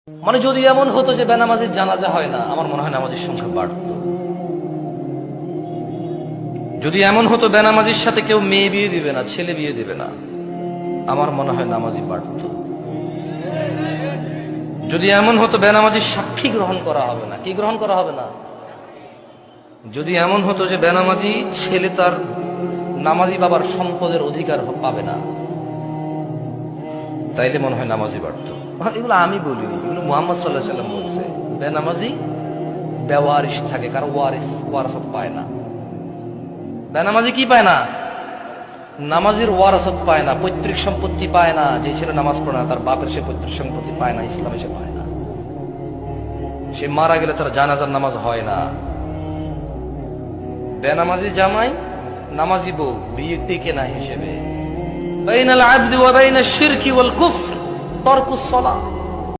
মানে যদি এমন হতো যে বেনামাজির জানাজা হয় না, আমার মনে হয় নামাজের সংখ্যা বাড়ত। যদি এমন হতো বেনামাজির সাথে কেউ মেয়ে বিয়ে দিবে না, ছেলে বিয়ে দিবে না, আমার মনে হয় নামাজি বাড়ত। যদি এমন হতো বেনামাজির সাক্ষী গ্রহণ করা হবে না, কি গ্রহণ করা হবে না, যদি এমন হতো যে বেনামাজি ছেলে তার নামাজি বাবার সম্পদের অধিকার পাবে না, তাইলে মনে হয় নামাজি বাড়ত। এগুলো আমি বলিনি, এগুলো মুহাম্মদ সাল্লাল্লাহু আলাইহি ওয়াসাল্লাম বলছে। বেনামাজি বেওয়ারিশ থাকে, কারণ ওয়ারাসাত পায় না। বেনামাজি কি পায় না? নামাজির ওয়ারাসাত পায় না, পৈতৃক সম্পত্তি পায় না। যে ছেলে নামাজ পড়ে না তার বাপের সে পৈতৃক সম্পত্তি পায় না, ইসলামে সে পায় না। সে মারা গেলে তার জানাজার নামাজ হয় না। বেনামাজি জামাই নামাজি বউ বিয়ে টিকে না হিসেবে বাইনাল আবদি ওয়া বাইনাশ শিরকি ওয়াল কুফর তারকুস সালাহ।